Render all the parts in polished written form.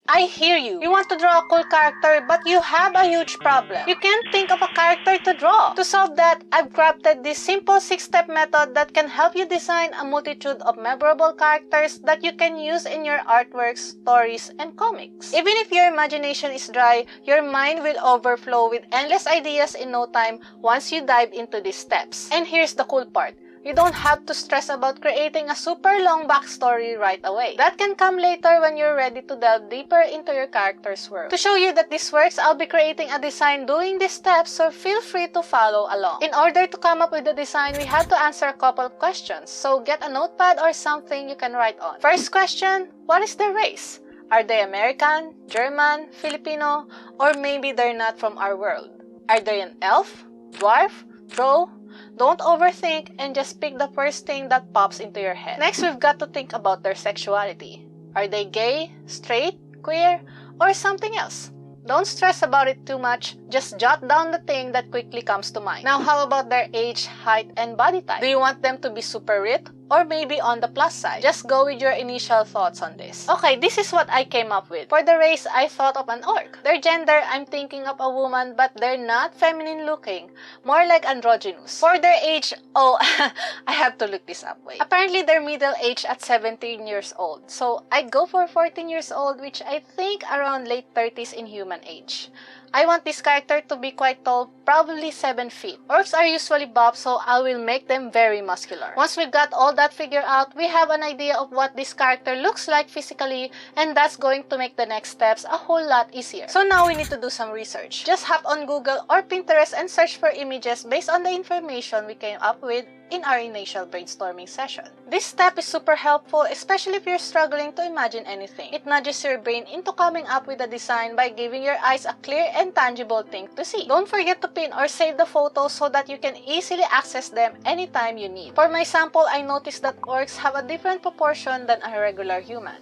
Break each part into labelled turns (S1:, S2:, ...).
S1: I hear you. You want to draw a cool character, but you have a huge problem. You can't think of a character to draw. To solve that, I've crafted this simple 6-step method that can help you design a multitude of memorable characters that you can use in your artworks, stories, and comics. Even if your imagination is dry, your mind will overflow with endless ideas in no time once you dive into these steps. And here's the cool part. You don't have to stress about creating a super long backstory right away. That can come later when you're ready to delve deeper into your character's world. To show you that this works, I'll be creating a design doing these steps, so feel free to follow along. In order to come up with the design, we have to answer a couple questions, so get a notepad or something you can write on. First question, what is their race? Are they American, German, Filipino, or maybe they're not from our world? Are they an elf, dwarf, drow? Don't overthink and just pick the first thing that pops into your head. Next, we've got to think about their sexuality. Are they gay, straight, queer, or something else? Don't stress about it too much, just jot down the thing that quickly comes to mind. Now, how about their age, height, and body type? Do you want them to be super ripped? Or maybe on the plus side? Just go with your initial thoughts on this. Okay, this is what I came up with. For the race, I thought of an orc. Their gender, I'm thinking of a woman, but they're not feminine looking. More like androgynous. For their age, oh, I have to look this up. Wait. Apparently, they're middle age at 17 years old. So, I'd go for 14 years old, which I think around late 30s in human age. I want this character to be quite tall, probably 7 feet. Orcs are usually buff, so I will make them very muscular. Once we've got all that figured out, we have an idea of what this character looks like physically, and that's going to make the next steps a whole lot easier. So now we need to do some research. Just hop on Google or Pinterest and search for images based on the information we came up with in our initial brainstorming session. This step is super helpful, especially if you're struggling to imagine anything. It nudges your brain into coming up with a design by giving your eyes a clear and tangible thing to see. Don't forget to pin or save the photos so that you can easily access them anytime you need. For my sample, I noticed that orcs have a different proportion than a regular human.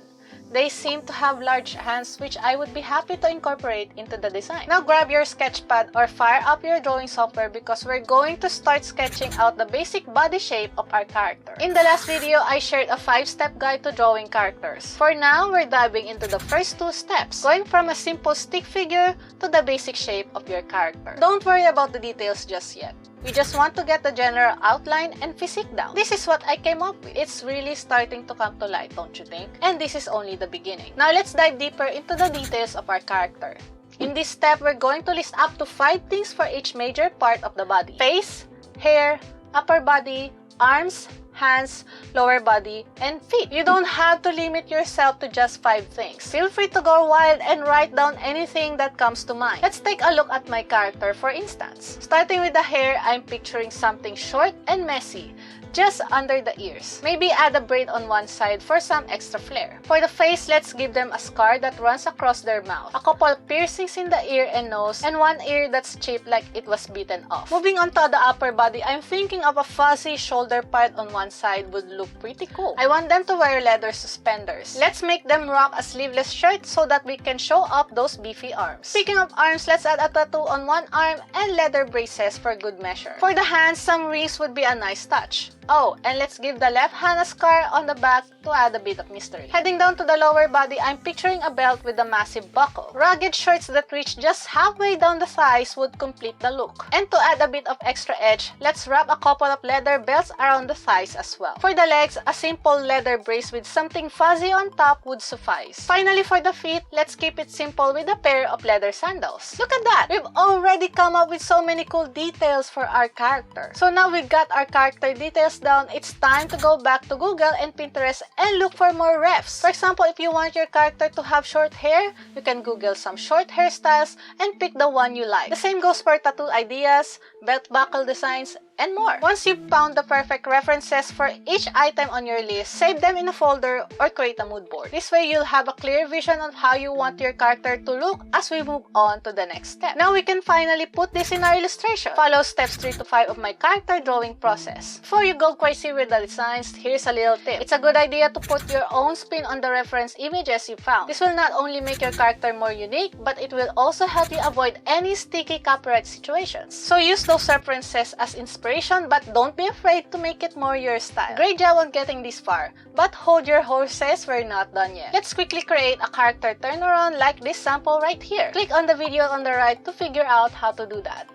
S1: They seem to have large hands, which I would be happy to incorporate into the design. Now grab your sketchpad or fire up your drawing software because we're going to start sketching out the basic body shape of our character. In the last video, I shared a 5-step guide to drawing characters. For now, we're diving into the first 2 steps, going from a simple stick figure to the basic shape of your character. Don't worry about the details just yet. We just want to get the general outline and physique down. This is what I came up with. It's really starting to come to light, don't you think? And this is only the beginning. Now let's dive deeper into the details of our character. In this step, we're going to list up to 5 things for each major part of the body. Face, hair, upper body, arms, hands, lower body, and feet. You don't have to limit yourself to just 5 things. Feel free to go wild and write down anything that comes to mind. Let's take a look at my character, for instance. Starting with the hair, I'm picturing something short and messy, just under the ears. Maybe add a braid on one side for some extra flair. For the face, let's give them a scar that runs across their mouth, a couple piercings in the ear and nose, and one ear that's chipped like it was bitten off. Moving on to the upper body, I'm thinking of a fuzzy shoulder part on one side would look pretty cool. I want them to wear leather suspenders. Let's make them rock a sleeveless shirt so that we can show up those beefy arms. Speaking of arms, let's add a tattoo on one arm and leather braces for good measure. For the hands, some rings would be a nice touch. Oh, and let's give the left hand a scar on the back to add a bit of mystery. Heading down to the lower body, I'm picturing a belt with a massive buckle. Rugged shorts that reach just halfway down the thighs would complete the look. And to add a bit of extra edge, let's wrap a couple of leather belts around the thighs as well. For the legs, a simple leather brace with something fuzzy on top would suffice. Finally, for the feet, let's keep it simple with a pair of leather sandals. Look at that! We've already come up with so many cool details for our character. So now we've got our character details down, it's time to go back to Google and Pinterest and look for more refs. For example, if you want your character to have short hair, you can Google some short hairstyles and pick the one you like. The same goes for tattoo ideas, belt buckle designs, and more. Once you've found the perfect references for each item on your list, save them in a folder or create a mood board. This way, you'll have a clear vision of how you want your character to look as we move on to the next step. Now we can finally put this in our illustration. Follow steps 3 to 5 of my character drawing process. Before you go crazy with the designs, here's a little tip. It's a good idea to put your own spin on the reference images you found. This will not only make your character more unique, but it will also help you avoid any sticky copyright situations. So use those references as inspiration inspiration, but don't be afraid to make it more your style. Great job on getting this far, but hold your horses, we're not done yet. Let's quickly create a character turnaround like this sample right here. Click on the video on the right to figure out how to do that.